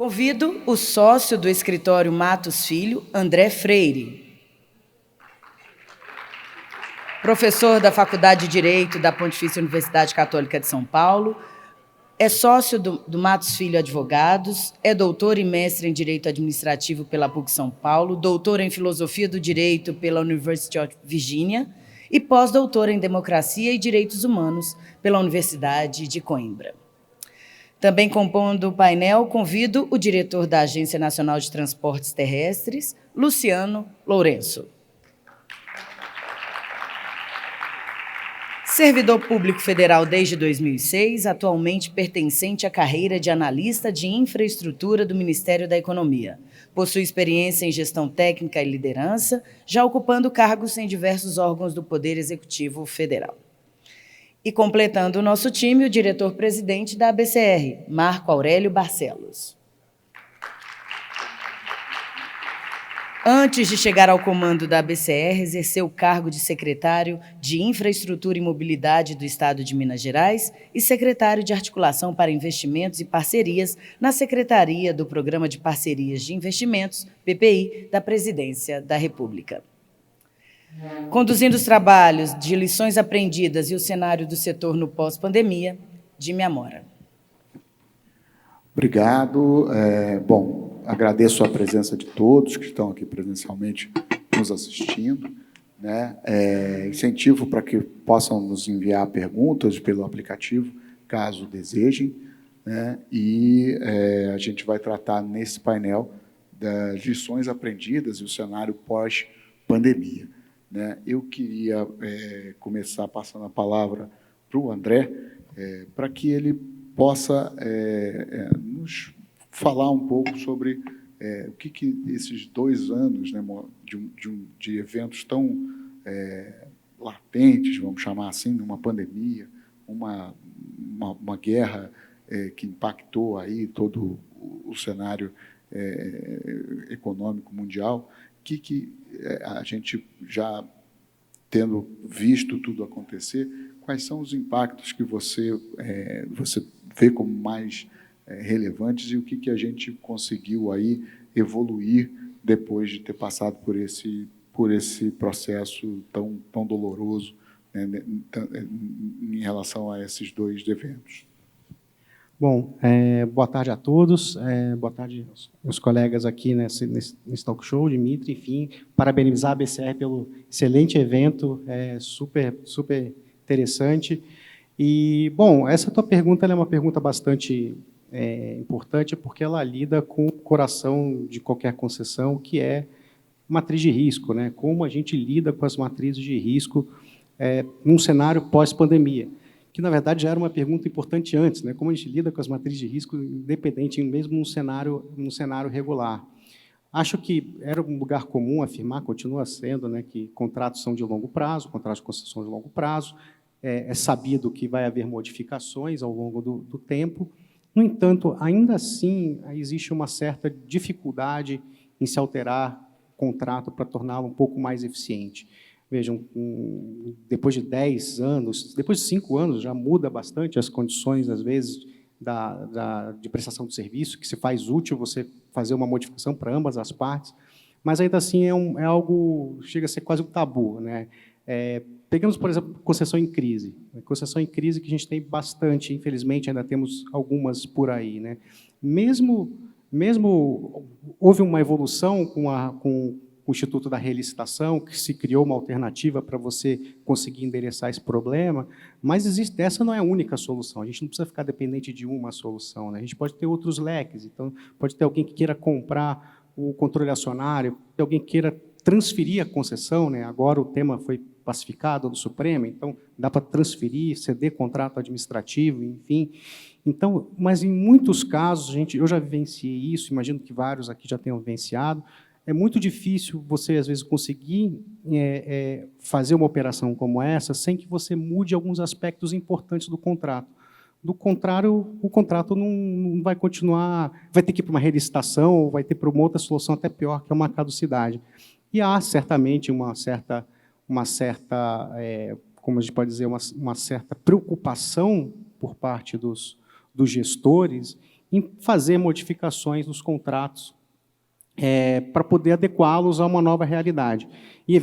Convido o sócio do escritório Matos Filho, André Freire. Professor da Faculdade de Direito da Pontifícia Universidade Católica de São Paulo, é sócio do Matos Filho Advogados, é doutor e mestre em Direito Administrativo pela PUC São Paulo, doutor em Filosofia do Direito pela University of Virginia e pós-doutor em Democracia e Direitos Humanos pela Universidade de Coimbra. Também compondo o painel, convido o diretor da Agência Nacional de Transportes Terrestres, Luciano Lourenço. Servidor público federal desde 2006, atualmente pertencente à carreira de analista de infraestrutura do Ministério da Economia. Possui experiência em gestão técnica e liderança, já ocupando cargos em diversos órgãos do Poder Executivo Federal. E completando o nosso time, o diretor-presidente da ABCR, Marco Aurélio Barcelos. Antes de chegar ao comando da ABCR, exerceu o cargo de secretário de Infraestrutura e Mobilidade do Estado de Minas Gerais e secretário de Articulação para Investimentos e Parcerias na Secretaria do Programa de Parcerias de Investimentos, PPI, da Presidência da República. Conduzindo os trabalhos de lições aprendidas e o cenário do setor no pós-pandemia, Jimmy Amora. Obrigado. Agradeço a presença de todos que estão aqui presencialmente nos assistindo, né? Incentivo para que possam nos enviar perguntas pelo aplicativo, caso desejem, né? E a gente vai tratar nesse painel das lições aprendidas e o cenário pós-pandemia, né? Eu queria começar passando a palavra para o André, para que ele possa nos falar um pouco sobre o que esses 2 anos, né, de eventos tão latentes, vamos chamar assim, uma pandemia, uma guerra que impactou aí todo o cenário econômico mundial, que a gente já tendo visto tudo acontecer, quais são os impactos que você vê como mais relevantes e o que a gente conseguiu aí evoluir depois de ter passado por esse processo tão doloroso, né, em relação a esses 2 eventos. Bom, boa tarde a todos, boa tarde aos colegas aqui nesse talk show, Dimitri, enfim, parabenizar a ABCR pelo excelente evento, super interessante. E, bom, essa tua pergunta é uma pergunta bastante importante, porque ela lida com o coração de qualquer concessão, que é matriz de risco, né? Como a gente lida com as matrizes de risco num cenário pós-pandemia, que, na verdade, já era uma pergunta importante antes, né? Como a gente lida com as matrizes de risco, independente, mesmo num cenário regular. Acho que era um lugar comum afirmar, continua sendo, né, que contratos são de longo prazo, contratos de concessão de longo prazo, é sabido que vai haver modificações ao longo do tempo. No entanto, ainda assim, existe uma certa dificuldade em se alterar o contrato para torná-lo um pouco mais eficiente. Vejam, depois de 10 anos, depois de 5 anos, já muda bastante as condições, às vezes, de prestação de serviço, que se faz útil você fazer uma modificação para ambas as partes, mas ainda assim é algo, chega a ser quase um tabu, né? Pegamos, por exemplo, concessão em crise. Concessão em crise que a gente tem bastante, infelizmente, ainda temos algumas por aí, né? Mesmo houve uma evolução com o Instituto da Relicitação, que se criou uma alternativa para você conseguir endereçar esse problema, mas essa não é a única solução, a gente não precisa ficar dependente de uma solução, né? A gente pode ter outros leques, então pode ter alguém que queira comprar o controle acionário, pode ter alguém que queira transferir a concessão, né? Agora o tema foi pacificado do Supremo, então dá para transferir, ceder contrato administrativo, enfim. Então, mas em muitos casos, eu já vivenciei isso, imagino que vários aqui já tenham vivenciado, é muito difícil você, às vezes, conseguir fazer uma operação como essa sem que você mude alguns aspectos importantes do contrato. Do contrário, o contrato não vai continuar, vai ter que ir para uma relicitação ou vai ter para uma outra solução até pior, que é uma caducidade. E há, certamente, uma certa como a gente pode dizer, uma certa preocupação por parte dos gestores em fazer modificações nos contratos para poder adequá-los a uma nova realidade. E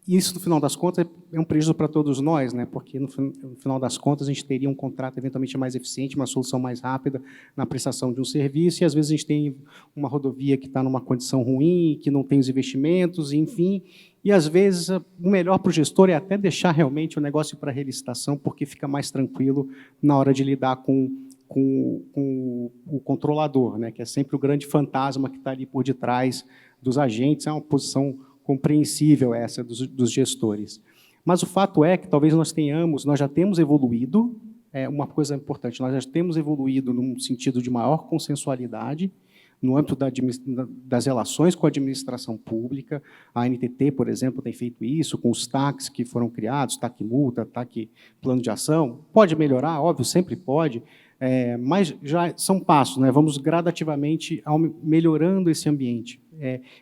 isso, no final das contas, é um prejuízo para todos nós, né? Porque, no final das contas, a gente teria um contrato eventualmente mais eficiente, uma solução mais rápida na prestação de um serviço, e, às vezes, a gente tem uma rodovia que está numa condição ruim, que não tem os investimentos, enfim, e, às vezes, o melhor para o gestor é até deixar realmente o negócio para relicitação, porque fica mais tranquilo na hora de lidar com o controlador, né, que é sempre o grande fantasma que está ali por detrás dos agentes. É uma posição compreensível essa dos gestores. Mas o fato é que talvez nós já temos evoluído, uma coisa importante, nós já temos evoluído num sentido de maior consensualidade, no âmbito das relações com a administração pública. A ANTT, por exemplo, tem feito isso com os TACs que foram criados, TAC multa, TAC plano de ação. Pode melhorar, óbvio, sempre pode, mas já são passos, né? Vamos gradativamente melhorando esse ambiente.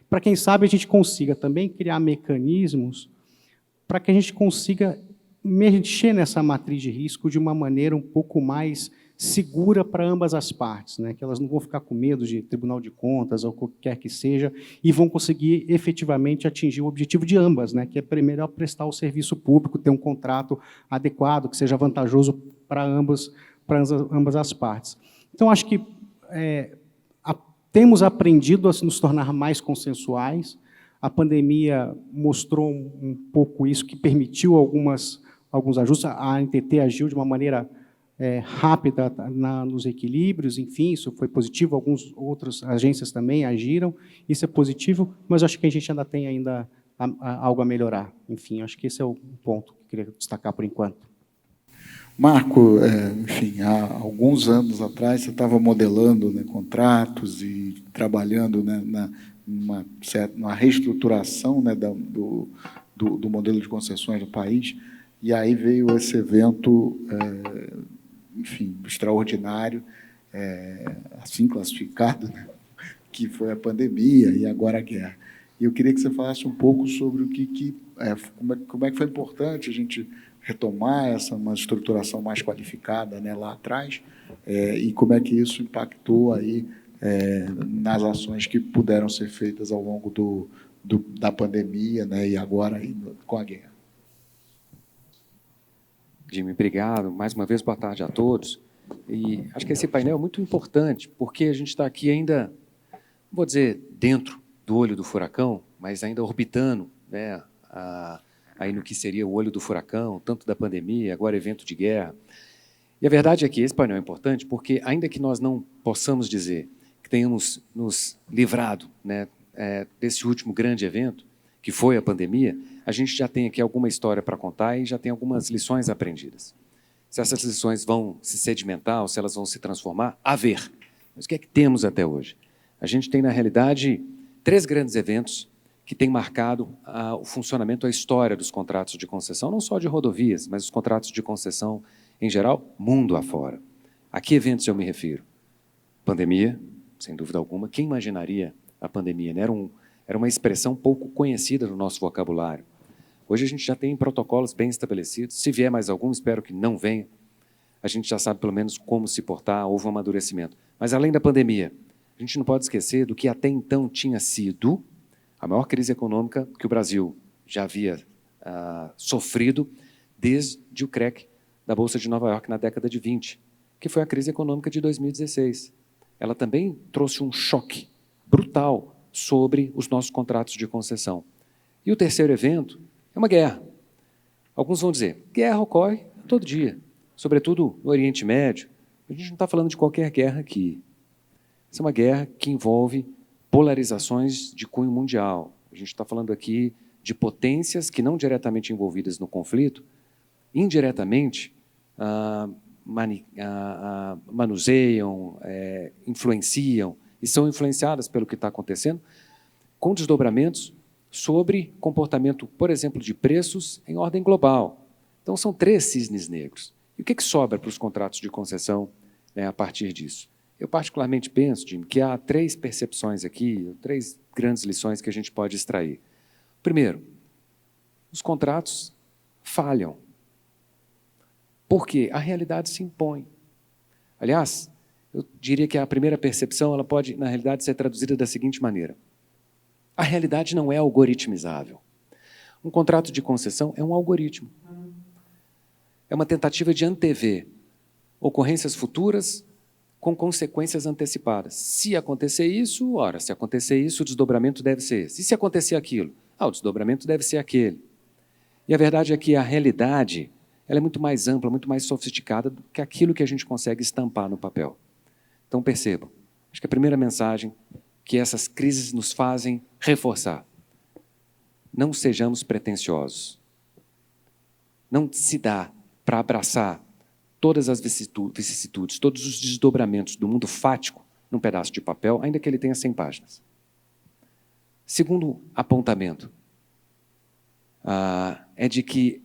Para quem sabe, a gente consiga também criar mecanismos para que a gente consiga mexer nessa matriz de risco de uma maneira um pouco mais segura para ambas as partes, né? Que elas não vão ficar com medo de Tribunal de Contas ou qualquer que seja, e vão conseguir efetivamente atingir o objetivo de ambas, né? Que é melhor prestar o serviço público, ter um contrato adequado, que seja vantajoso para ambas as partes. Então, acho que temos aprendido a nos tornar mais consensuais. A pandemia mostrou um pouco isso, que permitiu alguns ajustes. A ANTT agiu de uma maneira rápida nos equilíbrios, enfim, isso foi positivo. Algumas outras agências também agiram, isso é positivo, mas acho que a gente ainda tem algo a melhorar. Enfim, acho que esse é o ponto que eu queria destacar por enquanto. Marco, enfim, há alguns anos atrás você estava modelando, né, contratos e trabalhando, né, numa reestruturação, né, do modelo de concessões do país, e aí veio esse evento, enfim, extraordinário, assim classificado, né, que foi a pandemia e agora a guerra. E eu queria que você falasse um pouco sobre como é que foi importante a gente retomar uma estruturação mais qualificada, né, lá atrás, e como é que isso impactou aí nas ações que puderam ser feitas ao longo da pandemia, né, e agora aí com a guerra. Jimmy, obrigado. Mais uma vez, boa tarde a todos. E acho que esse painel é muito importante, porque a gente está aqui ainda, não vou dizer dentro do olho do furacão, mas ainda orbitando, né, aí no que seria o olho do furacão, tanto da pandemia, agora evento de guerra. E a verdade é que esse painel é importante porque, ainda que nós não possamos dizer que tenhamos nos livrado, né, desse último grande evento, que foi a pandemia, a gente já tem aqui alguma história para contar e já tem algumas lições aprendidas. Se essas lições vão se sedimentar ou se elas vão se transformar, a ver. Mas o que é que temos até hoje? A gente tem, na realidade, 3 grandes eventos que têm marcado o funcionamento, a história dos contratos de concessão, não só de rodovias, mas os contratos de concessão em geral, mundo afora. A que eventos eu me refiro? Pandemia, sem dúvida alguma. Quem imaginaria a pandemia, né? Era uma expressão pouco conhecida no nosso vocabulário. Hoje a gente já tem protocolos bem estabelecidos. Se vier mais algum, espero que não venha. A gente já sabe, pelo menos, como se portar, houve um amadurecimento. Mas, além da pandemia, a gente não pode esquecer do que até então tinha sido a maior crise econômica que o Brasil já havia sofrido desde o crack da Bolsa de Nova York na década de 20, que foi a crise econômica de 2016. Ela também trouxe um choque brutal sobre os nossos contratos de concessão. E o terceiro evento é uma guerra. Alguns vão dizer, guerra ocorre todo dia, sobretudo no Oriente Médio. A gente não está falando de qualquer guerra aqui. Essa é uma guerra que envolve polarizações de cunho mundial. A gente está falando aqui de potências que, não diretamente envolvidas no conflito, indiretamente manuseiam, influenciam e são influenciadas pelo que está acontecendo, com desdobramentos sobre comportamento, por exemplo, de preços em ordem global. Então, são 3 cisnes negros. E o que sobra para os contratos de concessão, né, a partir disso? Eu particularmente penso, Jim, que há 3 percepções aqui, 3 grandes lições que a gente pode extrair. Primeiro, os contratos falham. Porque a realidade se impõe. Aliás, eu diria que a primeira percepção ela pode, na realidade, ser traduzida da seguinte maneira. A realidade não é algoritmizável. Um contrato de concessão é um algoritmo. É uma tentativa de antever ocorrências futuras com consequências antecipadas. Se acontecer isso, ora, se acontecer isso, o desdobramento deve ser esse. E se acontecer aquilo? O desdobramento deve ser aquele. E a verdade é que a realidade ela é muito mais ampla, muito mais sofisticada do que aquilo que a gente consegue estampar no papel. Então, percebam, acho que a primeira mensagem que essas crises nos fazem reforçar. Não sejamos pretensiosos. Não se dá para abraçar todas as vicissitudes, todos os desdobramentos do mundo fático num pedaço de papel, ainda que ele tenha 100 páginas. Segundo apontamento, é de que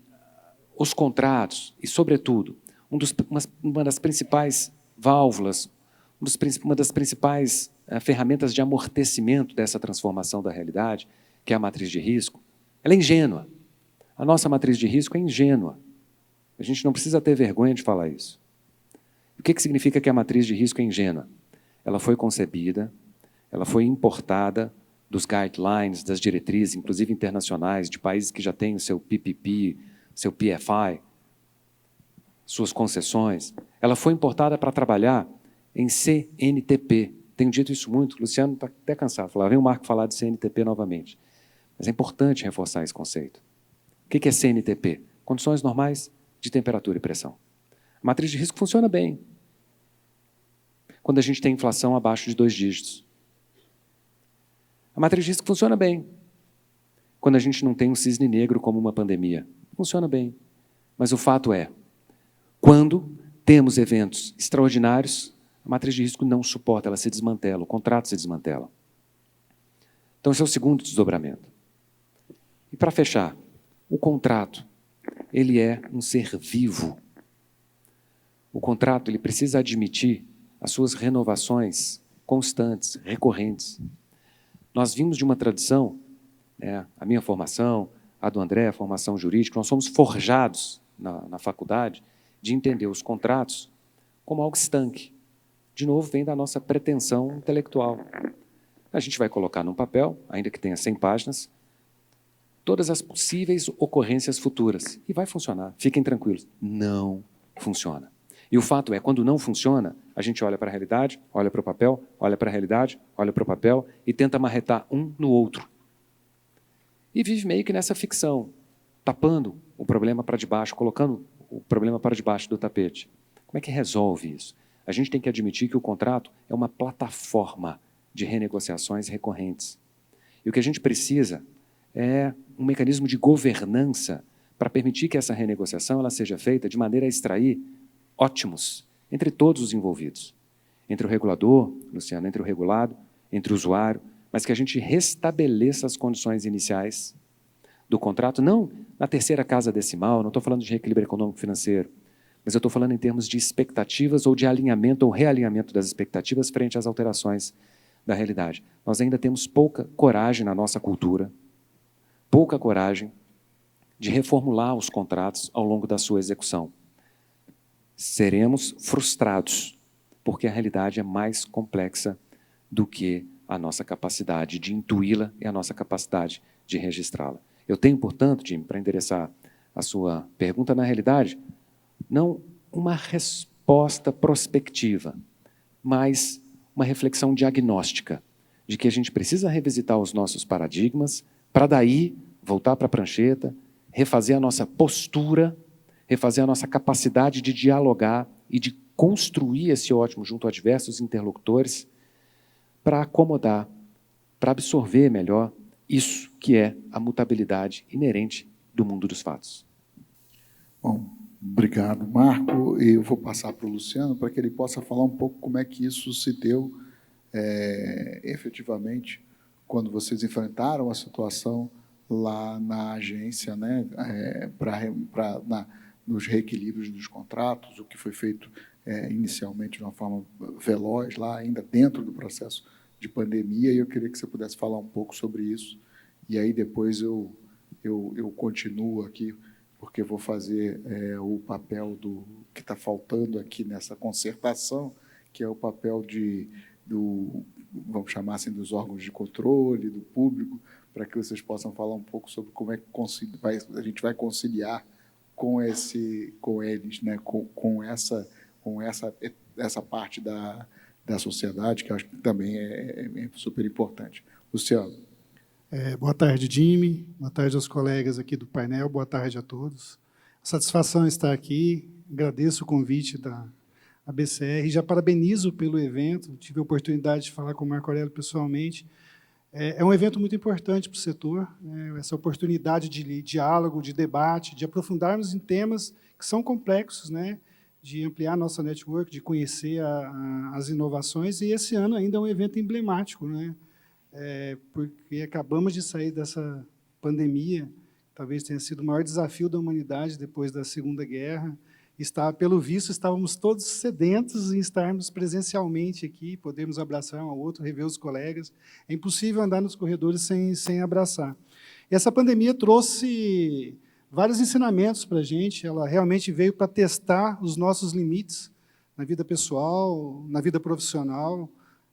os contratos, e, sobretudo, uma das principais válvulas, uma das principais ferramentas de amortecimento dessa transformação da realidade, que é a matriz de risco, ela é ingênua. A nossa matriz de risco é ingênua. A gente não precisa ter vergonha de falar isso. O que significa que a matriz de risco é ingênua? Ela foi concebida, ela foi importada dos guidelines, das diretrizes, inclusive internacionais, de países que já têm o seu PPP, seu PFI, suas concessões. Ela foi importada para trabalhar em CNTP. Tenho dito isso muito, o Luciano está até cansado. Vem o Marco falar de CNTP novamente. Mas é importante reforçar esse conceito. O que é CNTP? Condições normais de temperatura e pressão. A matriz de risco funciona bem quando a gente tem inflação abaixo de 2 dígitos. A matriz de risco funciona bem quando a gente não tem um cisne negro como uma pandemia. Funciona bem. Mas o fato é, quando temos eventos extraordinários, a matriz de risco não suporta, ela se desmantela, o contrato se desmantela. Então, esse é o segundo desdobramento. E para fechar, o contrato, ele é um ser vivo. O contrato, ele precisa admitir as suas renovações constantes, recorrentes. Nós vimos de uma tradição, a minha formação, a do André, a formação jurídica, nós somos forjados na faculdade de entender os contratos como algo estanque. De novo, vem da nossa pretensão intelectual. A gente vai colocar num papel, ainda que tenha 100 páginas, todas as possíveis ocorrências futuras. E vai funcionar, fiquem tranquilos. Não funciona. E o fato é, quando não funciona, a gente olha para a realidade, olha para o papel, olha para a realidade, olha para o papel e tenta marretar um no outro. E vive meio que nessa ficção, tapando o problema para debaixo, colocando o problema para debaixo do tapete. Como é que resolve isso? A gente tem que admitir que o contrato é uma plataforma de renegociações recorrentes. E o que a gente precisa é um mecanismo de governança para permitir que essa renegociação ela seja feita de maneira a extrair ótimos entre todos os envolvidos. Entre o regulador, Luciano, entre o regulado, entre o usuário, mas que a gente restabeleça as condições iniciais do contrato, não na terceira casa decimal, não estou falando de reequilíbrio econômico-financeiro, mas eu estou falando em termos de expectativas ou de alinhamento ou realinhamento das expectativas frente às alterações da realidade. Nós ainda temos pouca coragem na nossa cultura, pouca coragem de reformular os contratos ao longo da sua execução. Seremos frustrados, porque a realidade é mais complexa do que a nossa capacidade de intuí-la e a nossa capacidade de registrá-la. Eu tenho, portanto, Jim, para endereçar a sua pergunta, na realidade, não uma resposta prospectiva, mas uma reflexão diagnóstica de que a gente precisa revisitar os nossos paradigmas para daí voltar para a prancheta, refazer a nossa postura, refazer a nossa capacidade de dialogar e de construir esse ótimo junto a diversos interlocutores para acomodar, para absorver melhor isso que é a mutabilidade inerente do mundo dos fatos. Bom, obrigado, Marco. E eu vou passar para o Luciano para que ele possa falar um pouco como é que isso se deu efetivamente quando vocês enfrentaram a situação lá na agência, né, nos reequilíbrios dos contratos, o que foi feito inicialmente de uma forma veloz, lá ainda dentro do processo de pandemia, e eu queria que você pudesse falar um pouco sobre isso, e aí depois eu continuo aqui, porque vou fazer o papel do que está faltando aqui nessa concertação, que é o papel vamos chamar assim, dos órgãos de controle, do público, para que vocês possam falar um pouco sobre como é que a gente vai conciliar com eles, né, com essa parte da sociedade, que eu acho que também é super importante. Luciano. Boa tarde, Jimmy. Boa tarde aos colegas aqui do painel. Boa tarde a todos. Satisfação estar aqui. Agradeço o convite da ABCR. Já parabenizo pelo evento. Tive a oportunidade de falar com o Marco Aurélio pessoalmente. É um evento muito importante para o setor, né? Essa oportunidade de diálogo, de debate, de aprofundarmos em temas que são complexos, né? De ampliar nossa network, de conhecer as inovações. E esse ano ainda é um evento emblemático, né? Porque acabamos de sair dessa pandemia, talvez tenha sido o maior desafio da humanidade depois da Segunda Guerra. Pelo visto, estávamos todos sedentos em estarmos presencialmente aqui, podermos abraçar um ao outro, rever os colegas. É impossível andar nos corredores sem abraçar. E essa pandemia trouxe vários ensinamentos para a gente. Ela realmente veio para testar os nossos limites na vida pessoal, na vida profissional.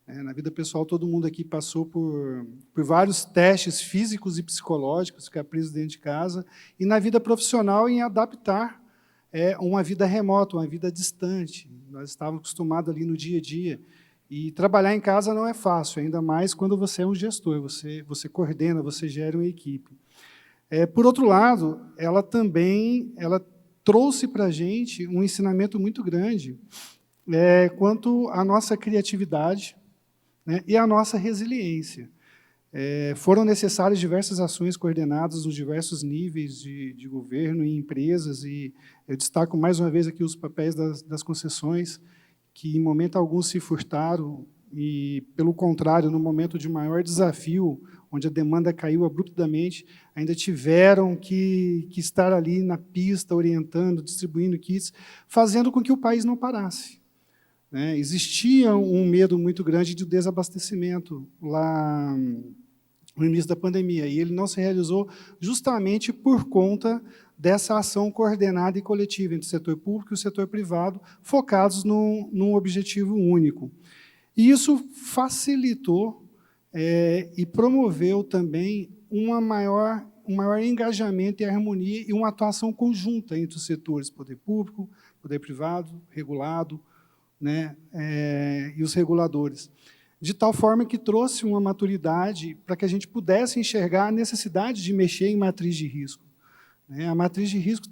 Na vida pessoal, todo mundo aqui passou por vários testes físicos e psicológicos, ficar preso dentro de casa, e na vida profissional, em adaptar uma vida remota, uma vida distante. Nós estávamos acostumados ali no dia a dia, e trabalhar em casa não é fácil, ainda mais quando você é um gestor, você coordena, você gera uma equipe. Por outro lado, ela trouxe para a gente um ensinamento muito grande quanto à nossa criatividade, né, e a nossa resiliência. Foram necessárias diversas ações coordenadas nos diversos níveis de governo e empresas, e eu destaco mais uma vez aqui os papéis das concessões, que em momento algum se furtaram, e, pelo contrário, no momento de maior desafio, onde a demanda caiu abruptamente, ainda tiveram que estar ali na pista, orientando, distribuindo kits, fazendo com que o país não parasse. Existia um medo muito grande de desabastecimento lá no início da pandemia, e ele não se realizou justamente por conta dessa ação coordenada e coletiva entre o setor público e o setor privado, focados num objetivo único. E isso facilitou e promoveu também um maior engajamento e harmonia e uma atuação conjunta entre os setores, poder público, poder privado, regulado, né, e os reguladores, de tal forma que trouxe uma maturidade para que a gente pudesse enxergar a necessidade de mexer em matriz de risco. A matriz de risco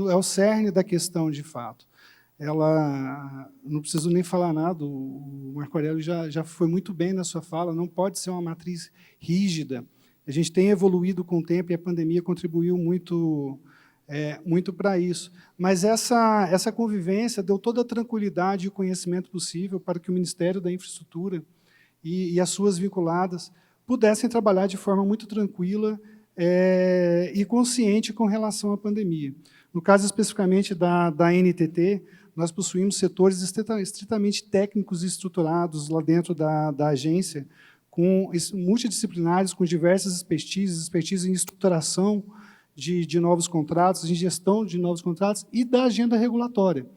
é o cerne da questão, de fato. Não preciso nem falar nada, o Marco Aurélio já foi muito bem na sua fala, não pode ser uma matriz rígida. A gente tem evoluído com o tempo e a pandemia contribuiu muito para isso. Mas essa convivência deu toda a tranquilidade e o conhecimento possível para que o Ministério da Infraestrutura e as suas vinculadas pudessem trabalhar de forma muito tranquila e consciente com relação à pandemia. No caso especificamente da NTT, nós possuímos setores estritamente técnicos e estruturados lá dentro da agência, multidisciplinares, com diversas expertise em estruturação de novos contratos, em gestão de novos contratos e da agenda regulatória.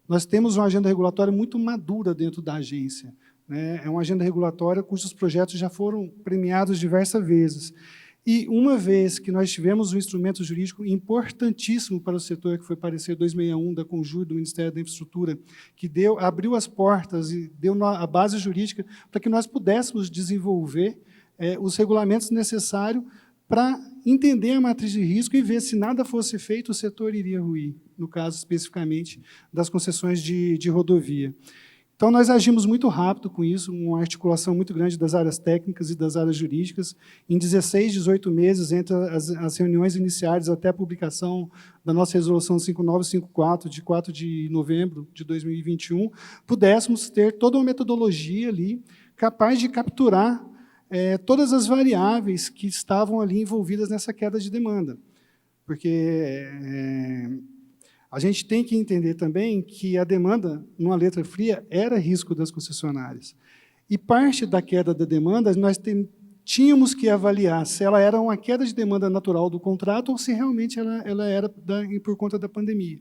Nós temos uma agenda regulatória muito madura dentro da agência. É uma agenda regulatória cujos projetos já foram premiados diversas vezes. E, uma vez que nós tivemos um instrumento jurídico importantíssimo para o setor, que foi o parecer 261 da Conjur, do Ministério da Infraestrutura, que abriu as portas e deu a base jurídica para que nós pudéssemos desenvolver os regulamentos necessários para entender a matriz de risco e ver se nada fosse feito, o setor iria ruir, no caso especificamente das concessões de rodovia. Então, nós agimos muito rápido com isso, uma articulação muito grande das áreas técnicas e das áreas jurídicas. Em 16, 18 meses, entre as reuniões iniciais até a publicação da nossa Resolução 5954, de 4 de novembro de 2021, pudéssemos ter toda uma metodologia ali capaz de capturar todas as variáveis que estavam ali envolvidas nessa queda de demanda. Porque a gente tem que entender também que a demanda, numa letra fria, era risco das concessionárias. E parte da queda da demanda, nós tínhamos que avaliar se ela era uma queda de demanda natural do contrato ou se realmente ela era por conta da pandemia.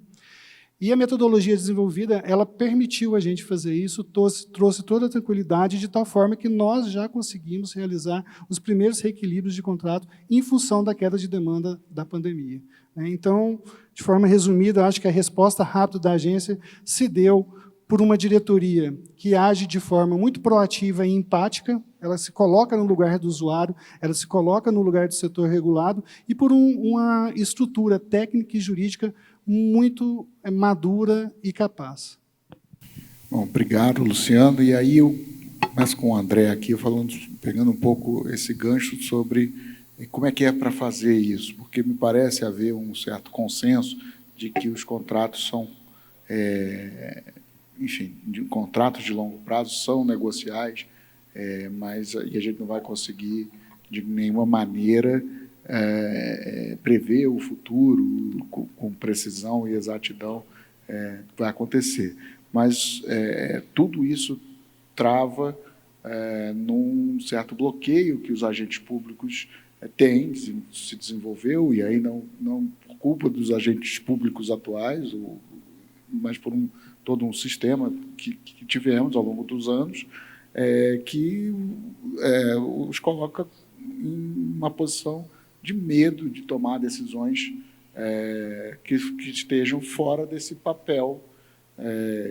E a metodologia desenvolvida, ela permitiu a gente fazer isso, trouxe toda a tranquilidade, de tal forma que nós já conseguimos realizar os primeiros reequilíbrios de contrato em função da queda de demanda da pandemia. Então, de forma resumida, acho que a resposta rápida da agência se deu por uma diretoria que age de forma muito proativa e empática, ela se coloca no lugar do usuário, ela se coloca no lugar do setor regulado, e por uma estrutura técnica e jurídica muito madura e capaz. Bom, obrigado, Luciano. E aí eu começo com o André aqui, pegando um pouco esse gancho sobre como é que é para fazer isso, porque me parece haver um certo consenso de que os contratos são, enfim, contratos de longo prazo são negociais, mas e a gente não vai conseguir, de nenhuma maneira, prever o futuro com precisão e exatidão vai acontecer. Mas tudo isso trava num certo bloqueio que os agentes públicos têm, se desenvolveu, e aí não por culpa dos agentes públicos atuais, mas por todo um sistema que tivemos ao longo dos anos, que os coloca em uma posição de medo de tomar decisões que estejam fora desse papel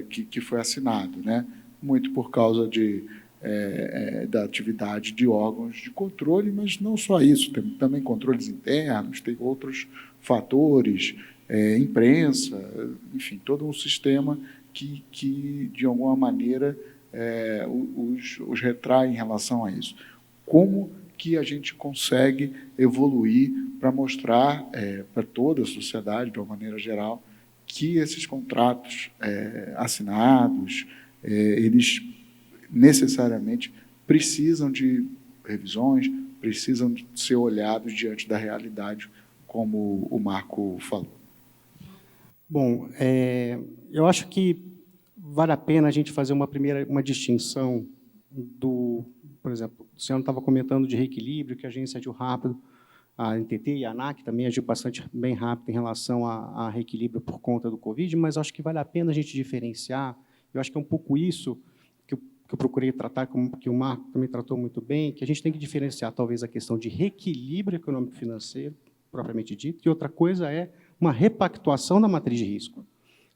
que foi assinado, né? Muito por causa da atividade de órgãos de controle, mas não só isso, tem também controles internos, tem outros fatores, imprensa, enfim, todo um sistema que de alguma maneira, os retrai em relação a isso. Como que a gente consegue evoluir para mostrar para toda a sociedade, de uma maneira geral, que esses contratos assinados, eles necessariamente precisam de revisões, precisam de ser olhados diante da realidade, como o Marco falou. Bom, eu acho que vale a pena a gente fazer uma distinção por exemplo, o senhor estava comentando de reequilíbrio, que a agência agiu rápido, a NTT e a ANAC também agiu bem rápido em relação a reequilíbrio por conta do Covid, mas acho que vale a pena a gente diferenciar, eu acho que é um pouco isso que eu procurei tratar, que o Marco também tratou muito bem, que a gente tem que diferenciar, talvez, a questão de reequilíbrio econômico-financeiro, propriamente dito, e outra coisa é uma repactuação da matriz de risco.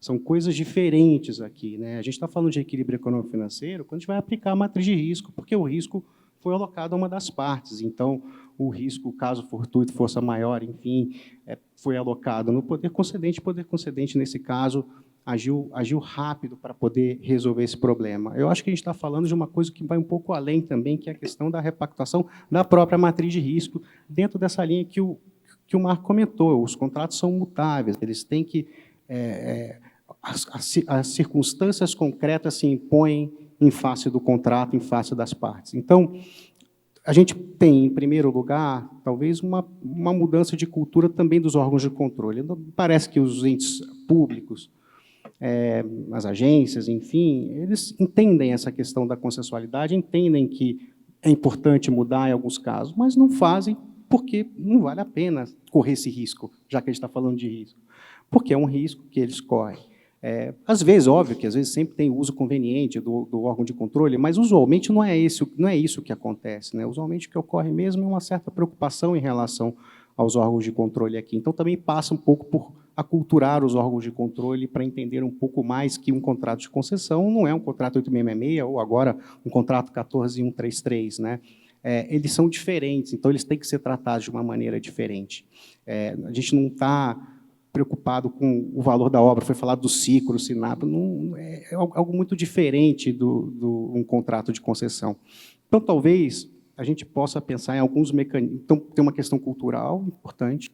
São coisas diferentes aqui, né? A gente está falando de equilíbrio econômico-financeiro quando a gente vai aplicar a matriz de risco, porque o risco foi alocado a uma das partes. Então, o risco, caso fortuito, força maior, enfim, foi alocado no poder concedente. O poder concedente, nesse caso, agiu rápido para poder resolver esse problema. Eu acho que a gente está falando de uma coisa que vai um pouco além também, que é a questão da repactuação da própria matriz de risco, dentro dessa linha que o Marco comentou. Os contratos são mutáveis, eles têm que... as circunstâncias concretas se impõem em face do contrato, em face das partes. Então, a gente tem, em primeiro lugar, talvez uma mudança de cultura também dos órgãos de controle. Parece que os entes públicos, as agências, enfim, eles entendem essa questão da consensualidade, entendem que é importante mudar em alguns casos, mas não fazem porque não vale a pena correr esse risco, já que a gente está falando de risco. Porque é um risco que eles correm. Às vezes, óbvio que às vezes sempre tem uso conveniente do órgão de controle, mas usualmente não é isso que acontece, né? Usualmente o que ocorre mesmo é uma certa preocupação em relação aos órgãos de controle aqui. Então, também passa um pouco por aculturar os órgãos de controle para entender um pouco mais que um contrato de concessão não é um contrato 8666 ou agora um contrato 14133, né? Eles são diferentes, então eles têm que ser tratados de uma maneira diferente. A gente não está preocupado com o valor da obra, foi falado do ciclo, SINAP, é algo muito diferente um contrato de concessão. Então, talvez, a gente possa pensar em alguns mecanismos. Então, tem uma questão cultural importante,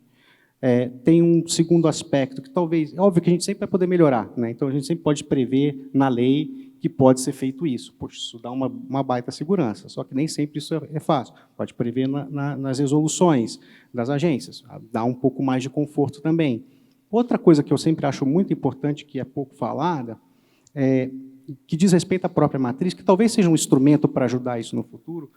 tem um segundo aspecto, que talvez, é óbvio que a gente sempre vai poder melhorar, né? Então, a gente sempre pode prever na lei que pode ser feito isso. Poxa, isso dá uma baita segurança, só que nem sempre isso é fácil. Pode prever nas resoluções das agências, dá um pouco mais de conforto também. Outra coisa que eu sempre acho muito importante, que é pouco falada, que diz respeito à própria matriz, que talvez seja um instrumento para ajudar isso no futuro.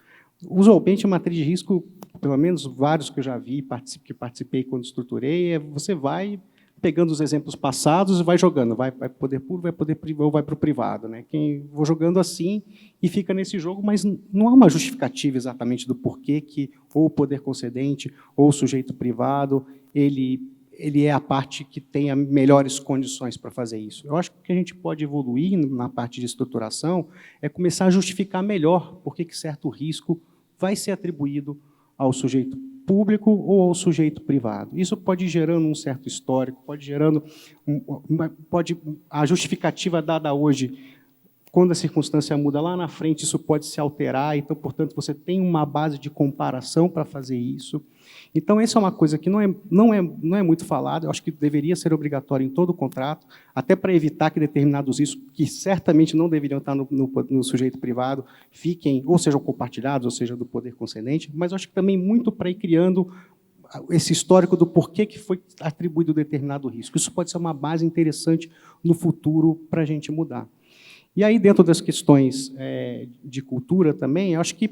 Usualmente, a matriz de risco, pelo menos vários que eu já vi, que participei quando estruturei, você vai pegando os exemplos passados e vai jogando, vai para o poder público, vai poder privado, ou vai para o privado, né? Vou jogando assim e fica nesse jogo, mas não há uma justificativa exatamente do porquê que ou o poder concedente ou o sujeito privado ele é a parte que tenha melhores condições para fazer isso. Eu acho que o que a gente pode evoluir na parte de estruturação é começar a justificar melhor por que certo risco vai ser atribuído ao sujeito público ou ao sujeito privado. Isso pode ir gerando um certo histórico, pode gerando a justificativa dada hoje, quando a circunstância muda lá na frente, isso pode se alterar, então, portanto, você tem uma base de comparação para fazer isso. Então, essa é uma coisa que não é muito falada, eu acho que deveria ser obrigatório em todo o contrato, até para evitar que determinados riscos, que certamente não deveriam estar no sujeito privado, fiquem, ou sejam compartilhados, ou seja, do poder concedente, mas eu acho que também muito para ir criando esse histórico do porquê que foi atribuído determinado risco. Isso pode ser uma base interessante no futuro para a gente mudar. E aí, dentro das questões de cultura também, eu acho que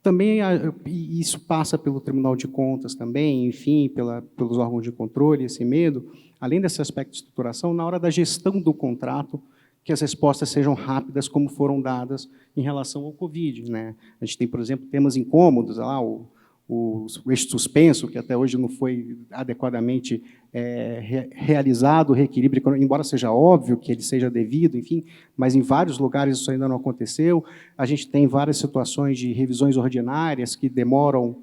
também isso passa pelo Tribunal de Contas também, enfim, pelos órgãos de controle, esse medo, além desse aspecto de estruturação, na hora da gestão do contrato, que as respostas sejam rápidas, como foram dadas em relação ao Covid, né? A gente tem, por exemplo, temas incômodos, lá, o eixo suspenso, que até hoje não foi adequadamente realizado, o reequilíbrio, embora seja óbvio que ele seja devido, enfim, mas em vários lugares isso ainda não aconteceu. A gente tem várias situações de revisões ordinárias que demoram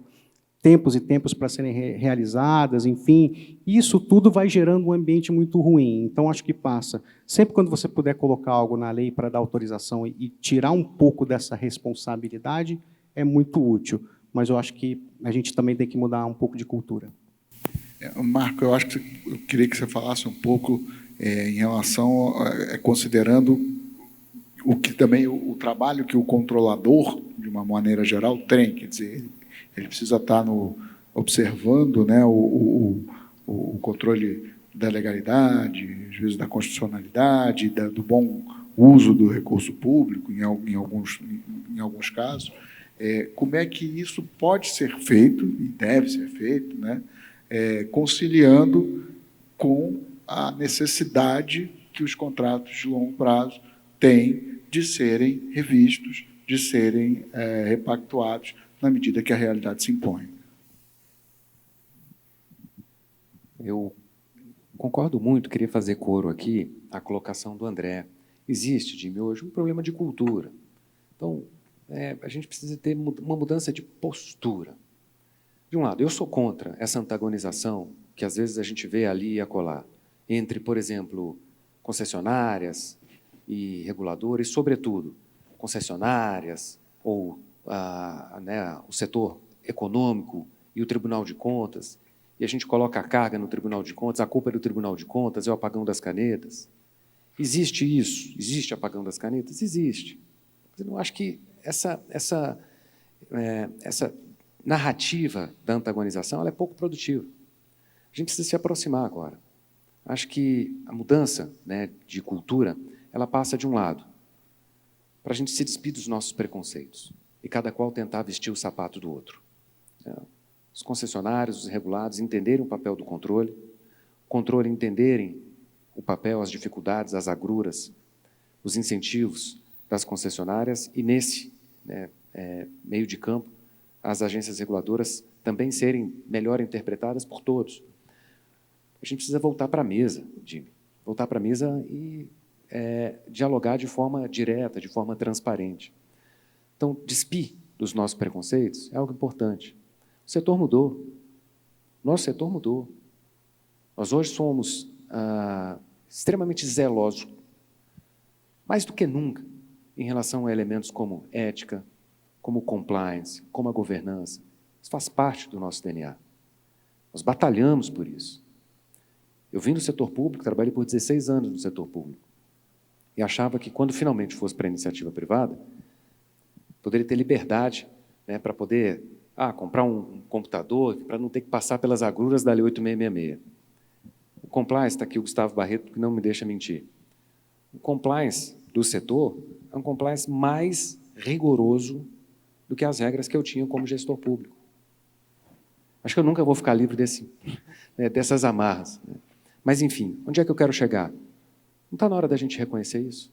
tempos e tempos para serem realizadas, enfim, isso tudo vai gerando um ambiente muito ruim. Então, acho que passa. Sempre quando você puder colocar algo na lei para dar autorização e tirar um pouco dessa responsabilidade, é muito útil. Mas eu acho que a gente também tem que mudar um pouco de cultura. Marco, eu queria que você falasse um pouco em relação, considerando o trabalho que o controlador, de uma maneira geral, tem, quer dizer, ele precisa estar observando, né, o controle da legalidade, juízo da constitucionalidade, do bom uso do recurso público, em alguns casos. Como é que isso pode ser feito, e deve ser feito, né, conciliando com a necessidade que os contratos de longo prazo têm de serem revistos, de serem repactuados na medida que a realidade se impõe. Eu concordo muito, queria fazer coro aqui à colocação do André. Existe, Jimmy, hoje um problema de cultura. Então, a gente precisa ter uma mudança de postura. De um lado, eu sou contra essa antagonização que às vezes a gente vê ali e acolá, entre, por exemplo, concessionárias e reguladores, sobretudo concessionárias ou o setor econômico e o Tribunal de Contas, e a gente coloca a carga no Tribunal de Contas, a culpa é do Tribunal de Contas, é o apagão das canetas. Existe isso? Existe apagão das canetas? Existe. Eu não acho que essa narrativa da antagonização ela é pouco produtiva. A gente precisa se aproximar agora. Acho que a mudança, né, de cultura ela passa de um lado, para a gente se despir dos nossos preconceitos e cada qual tentar vestir o sapato do outro. Os concessionários, os regulados entenderem o papel do controle, entenderem o papel, as dificuldades, as agruras, os incentivos das concessionárias e, nesse meio de campo, as agências reguladoras também serem melhor interpretadas por todos. A gente precisa voltar para a mesa, Jimmy, voltar para a mesa e dialogar de forma direta, de forma transparente. Então, despir dos nossos preconceitos é algo importante. O setor mudou. Nosso setor mudou. Nós hoje somos extremamente zelosos, mais do que nunca, em relação a elementos como ética, como compliance, como a governança. Isso faz parte do nosso DNA. Nós batalhamos por isso. Eu vim do setor público, trabalhei por 16 anos no setor público, e achava que, quando finalmente fosse para a iniciativa privada, poderia ter liberdade, né, para poder comprar um computador, para não ter que passar pelas agruras da Lei 8666. O compliance, está aqui o Gustavo Barreto, que não me deixa mentir. O compliance do setor é um compliance mais rigoroso do que as regras que eu tinha como gestor público. Acho que eu nunca vou ficar livre dessas amarras, né? Mas, enfim, onde é que eu quero chegar? Não está na hora da gente reconhecer isso?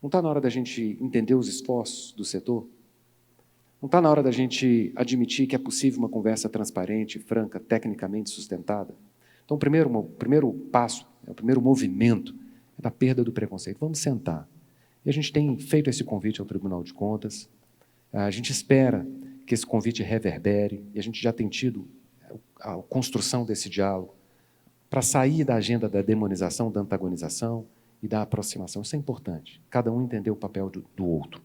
Não está na hora da gente entender os esforços do setor? Não está na hora da gente admitir que é possível uma conversa transparente, franca, tecnicamente sustentada? Então, o primeiro passo, o primeiro movimento é da perda do preconceito. Vamos sentar. E a gente tem feito esse convite ao Tribunal de Contas, a gente espera que esse convite reverbere, e a gente já tem tido a construção desse diálogo para sair da agenda da demonização, da antagonização e da aproximação. Isso é importante, cada um entender o papel do outro.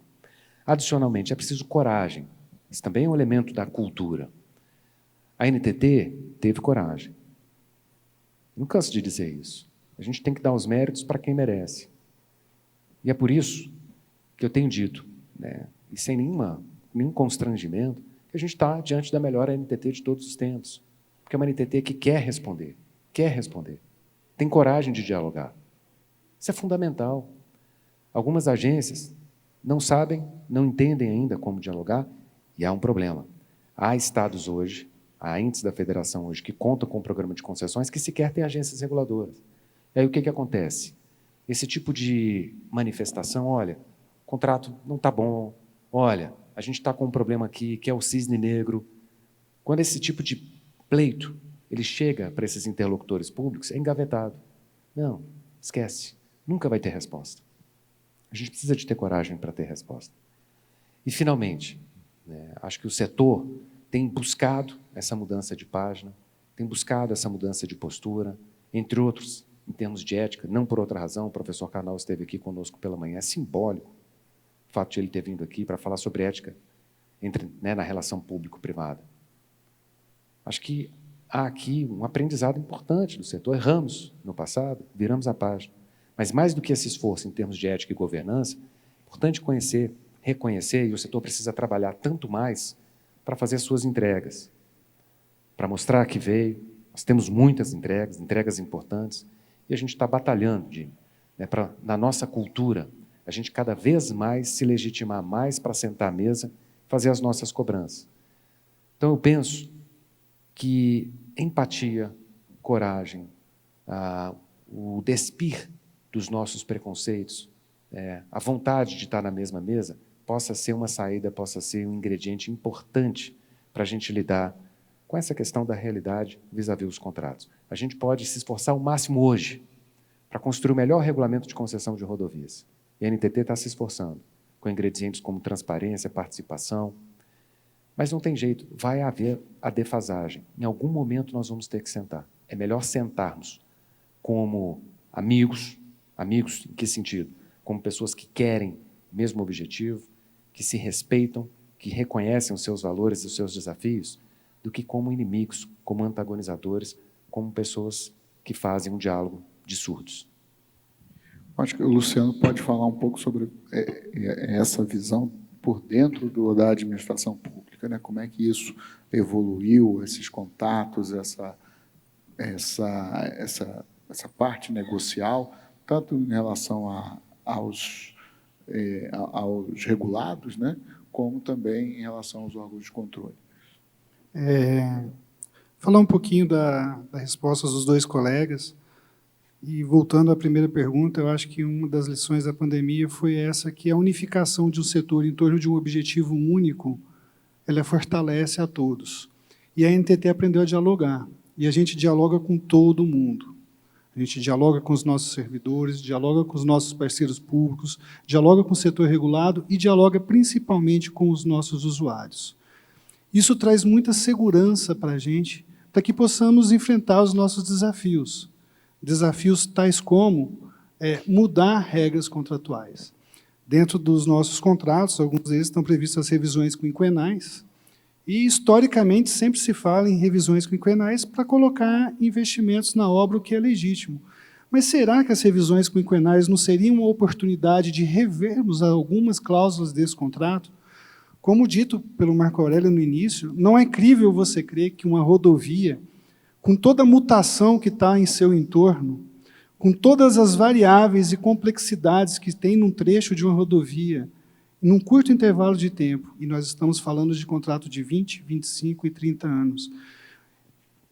Adicionalmente, é preciso coragem. Isso também é um elemento da cultura. A NTT teve coragem. Não canso de dizer isso. A gente tem que dar os méritos para quem merece. E é por isso que eu tenho dito, né, e sem nenhum constrangimento, que a gente está diante da melhor NTT de todos os tempos. Porque é uma NTT que quer responder, tem coragem de dialogar. Isso é fundamental. Algumas agências não sabem, não entendem ainda como dialogar, e há um problema. Há estados hoje, há entes da federação hoje que contam com um programa de concessões que sequer têm agências reguladoras. E aí o que acontece? Esse tipo de manifestação, olha, o contrato não está bom, olha, a gente está com um problema aqui, que é o cisne negro. Quando esse tipo de pleito ele chega para esses interlocutores públicos, é engavetado. Não, esquece, nunca vai ter resposta. A gente precisa de ter coragem para ter resposta. E, finalmente, né, acho que o setor tem buscado essa mudança de página, tem buscado essa mudança de postura, entre outros, em termos de ética, não por outra razão. O professor Karnal esteve aqui conosco pela manhã, é simbólico o fato de ele ter vindo aqui para falar sobre ética na relação público-privada. Acho que há aqui um aprendizado importante do setor. Erramos no passado, viramos a página. Mas, mais do que esse esforço em termos de ética e governança, é importante conhecer, reconhecer, e o setor precisa trabalhar tanto mais para fazer as suas entregas, para mostrar que veio. Nós temos muitas entregas importantes, e a gente está batalhando na nossa cultura, a gente cada vez mais se legitimar mais para sentar à mesa e fazer as nossas cobranças. Então, eu penso que empatia, coragem, o despir dos nossos preconceitos, a vontade de estar na mesma mesa, possa ser uma saída, possa ser um ingrediente importante para a gente lidar com essa questão da realidade vis-à-vis os contratos. A gente pode se esforçar ao máximo hoje para construir o melhor regulamento de concessão de rodovias. E a NTT está se esforçando, com ingredientes como transparência, participação. Mas não tem jeito, vai haver a defasagem. Em algum momento nós vamos ter que sentar. É melhor sentarmos como amigos. Amigos, em que sentido? Como pessoas que querem o mesmo objetivo, que se respeitam, que reconhecem os seus valores e os seus desafios, do que como inimigos, como antagonizadores, como pessoas que fazem um diálogo de surdos. Acho que o Luciano pode falar um pouco sobre essa visão por dentro da administração pública, né? Como é que isso evoluiu, esses contatos, essa parte negocial, tanto em relação aos regulados, né? Como também em relação aos órgãos de controle. Falar um pouquinho da resposta dos dois colegas. E, voltando à primeira pergunta, eu acho que uma das lições da pandemia foi essa, que a unificação de um setor em torno de um objetivo único, ela fortalece a todos. E a NTT aprendeu a dialogar. E a gente dialoga com todo mundo. A gente dialoga com os nossos servidores, dialoga com os nossos parceiros públicos, dialoga com o setor regulado e dialoga principalmente com os nossos usuários. Isso traz muita segurança para a gente, para que possamos enfrentar os nossos desafios. Desafios tais como mudar regras contratuais. Dentro dos nossos contratos, alguns deles estão previstas as revisões quinquenais, e, historicamente, sempre se fala em revisões quinquenais para colocar investimentos na obra, o que é legítimo. Mas será que as revisões quinquenais não seriam uma oportunidade de revermos algumas cláusulas desse contrato? Como dito pelo Marco Aurélio no início, não é crível você crer que uma rodovia, com toda a mutação que está em seu entorno, com todas as variáveis e complexidades que tem num trecho de uma rodovia, num curto intervalo de tempo, e nós estamos falando de contrato de 20, 25 e 30 anos,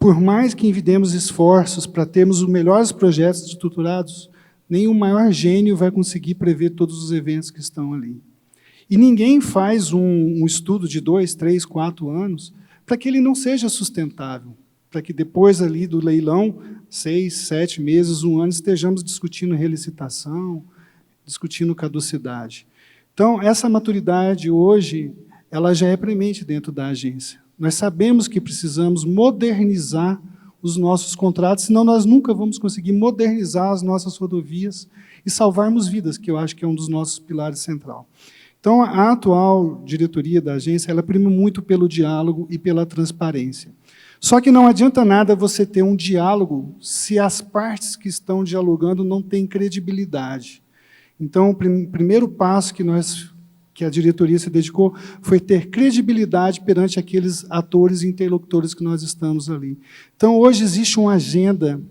por mais que envidemos esforços para termos os melhores projetos estruturados, nenhum maior gênio vai conseguir prever todos os eventos que estão ali. E ninguém faz um estudo de 2, 3, 4 anos para que ele não seja sustentável, para que depois ali do leilão, 6, 7 meses, 1 ano, estejamos discutindo relicitação, discutindo caducidade. Então, essa maturidade hoje, ela já é premente dentro da agência. Nós sabemos que precisamos modernizar os nossos contratos, senão nós nunca vamos conseguir modernizar as nossas rodovias e salvarmos vidas, que eu acho que é um dos nossos pilares central. Então, a atual diretoria da agência, ela prima muito pelo diálogo e pela transparência. Só que não adianta nada você ter um diálogo se as partes que estão dialogando não têm credibilidade. Então, o primeiro passo que a diretoria se dedicou foi ter credibilidade perante aqueles atores e interlocutores que nós estamos ali. Então, hoje existe uma agenda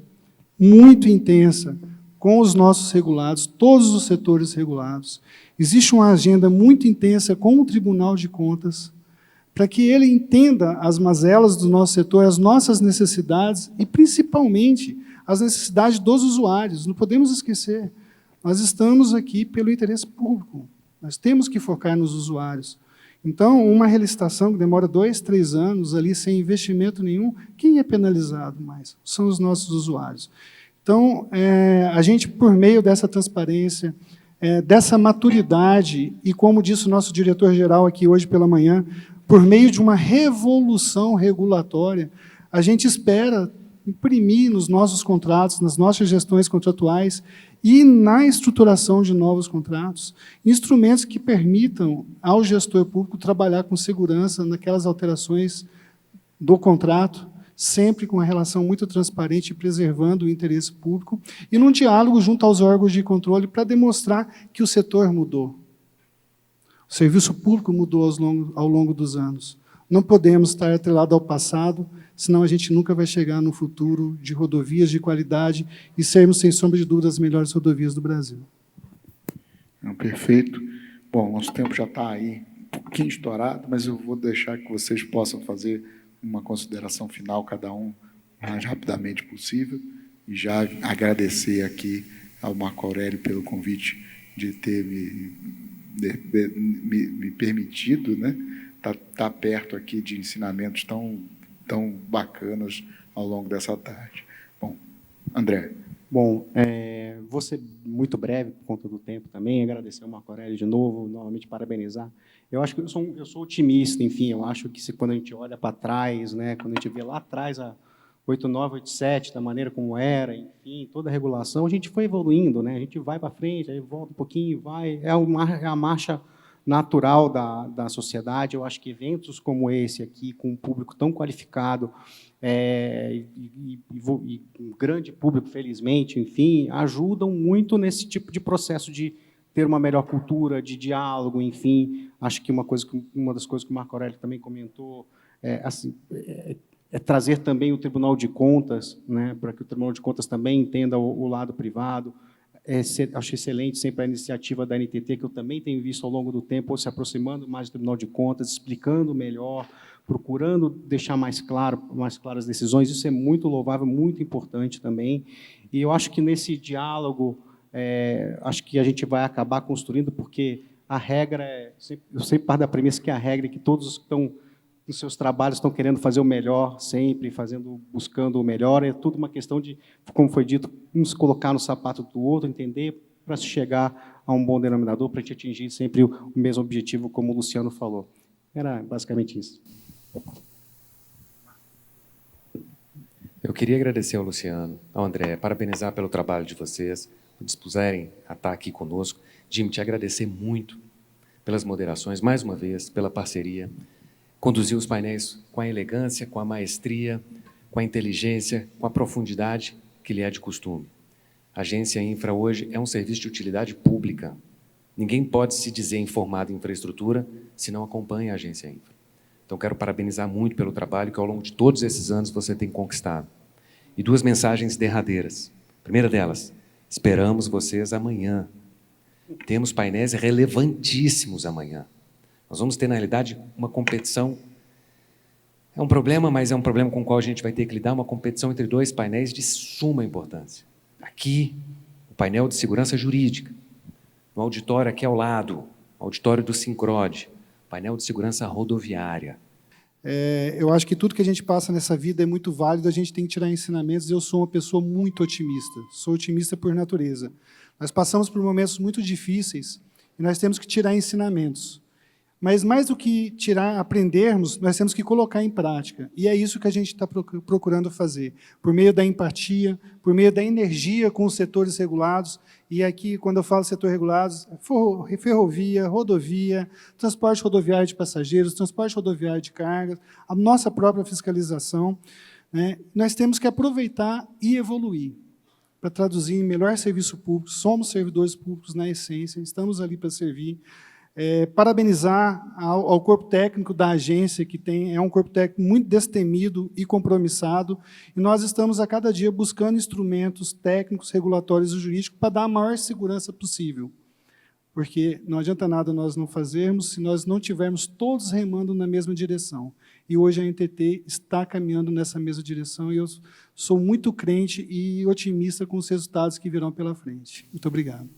muito intensa com os nossos regulados, todos os setores regulados. Existe uma agenda muito intensa com o Tribunal de Contas, para que ele entenda as mazelas do nosso setor, as nossas necessidades e, principalmente, as necessidades dos usuários. Não podemos esquecer, nós estamos aqui pelo interesse público. Nós temos que focar nos usuários. Então, uma relicitação que demora 2, 3 anos, ali sem investimento nenhum, quem é penalizado mais? São os nossos usuários. Então, a gente, por meio dessa transparência, dessa maturidade, e como disse o nosso diretor-geral aqui hoje pela manhã, por meio de uma revolução regulatória, a gente espera imprimir nos nossos contratos, nas nossas gestões contratuais e na estruturação de novos contratos, instrumentos que permitam ao gestor público trabalhar com segurança naquelas alterações do contrato, sempre com uma relação muito transparente, preservando o interesse público, e num diálogo junto aos órgãos de controle para demonstrar que o setor mudou. O serviço público mudou ao longo dos anos. Não podemos estar atrelados ao passado, senão a gente nunca vai chegar no futuro de rodovias de qualidade e sermos, sem sombra de dúvida, as melhores rodovias do Brasil. Perfeito. Bom, nosso tempo já está aí um pouquinho estourado, mas eu vou deixar que vocês possam fazer uma consideração final, cada um, o mais rapidamente possível, e já agradecer aqui ao Marco Aurélio pelo convite de ter me permitido, né, tá perto aqui de ensinamentos tão bacanas ao longo dessa tarde. Bom, André. Bom, vou ser muito breve por conta do tempo também, agradecer ao Marco Aurélio de novo, novamente parabenizar. Eu acho que eu sou otimista, enfim, eu acho que quando a gente olha para trás, né, quando a gente vê lá atrás a 89, 87, da maneira como era, enfim, toda a regulação, a gente foi evoluindo, né, a gente vai para frente, aí volta um pouquinho, vai, é a marcha natural da sociedade. Eu acho que eventos como esse aqui, com um público tão qualificado, e um grande público, felizmente, enfim, ajudam muito nesse tipo de processo de ter uma melhor cultura de diálogo, enfim. Acho que uma das coisas que o Marco Aurélio também comentou é trazer também o Tribunal de Contas, né, para que o Tribunal de Contas também entenda o lado privado. Acho excelente sempre a iniciativa da NTT, que eu também tenho visto ao longo do tempo, se aproximando mais do Tribunal de Contas, explicando melhor, procurando deixar mais claras as decisões. Isso é muito louvável, muito importante também. E eu acho que nesse diálogo, acho que a gente vai acabar construindo, porque a regra eu sempre parto da premissa que a regra é que todos estão nos seus trabalhos estão querendo fazer o melhor sempre, buscando o melhor. É tudo uma questão de, como foi dito, um se colocar no sapato do outro, entender, para se chegar a um bom denominador, para a gente atingir sempre o mesmo objetivo, como o Luciano falou. Era basicamente isso. Eu queria agradecer ao Luciano, ao André, parabenizar pelo trabalho de vocês, por dispuserem a estar aqui conosco. Jimmy, te agradecer muito pelas moderações, mais uma vez, pela parceria. Conduziu os painéis com a elegância, com a maestria, com a inteligência, com a profundidade que lhe é de costume. A Agência Infra hoje é um serviço de utilidade pública. Ninguém pode se dizer informado em infraestrutura se não acompanha a Agência Infra. Então, quero parabenizar muito pelo trabalho que, ao longo de todos esses anos, você tem conquistado. E 2 mensagens derradeiras. A primeira delas, esperamos vocês amanhã. Temos painéis relevantíssimos amanhã. Nós vamos ter, na realidade, uma competição É um problema, mas é um problema com o qual a gente vai ter que lidar, uma competição entre dois painéis de suma importância. Aqui, o painel de segurança jurídica. No auditório aqui ao lado, o auditório do Sincrode, painel de segurança rodoviária. Eu acho que tudo que a gente passa nessa vida é muito válido, a gente tem que tirar ensinamentos. Eu sou uma pessoa muito otimista, sou otimista por natureza. Nós passamos por momentos muito difíceis e nós temos que tirar ensinamentos. Mas mais do que aprendermos, nós temos que colocar em prática. E é isso que a gente está procurando fazer, por meio da empatia, por meio da energia com os setores regulados. E aqui, quando eu falo setor regulados, ferrovia, rodovia, transporte rodoviário de passageiros, transporte rodoviário de cargas, a nossa própria fiscalização, né? Nós temos que aproveitar e evoluir para traduzir em melhor serviço público. Somos servidores públicos na essência, estamos ali para servir. Parabenizar ao corpo técnico da agência, que é um corpo técnico muito destemido e compromissado, e nós estamos a cada dia buscando instrumentos técnicos, regulatórios e jurídicos para dar a maior segurança possível. Porque não adianta nada nós não fazermos se nós não tivermos todos remando na mesma direção. E hoje a NTT está caminhando nessa mesma direção, e eu sou muito crente e otimista com os resultados que virão pela frente. Muito obrigado.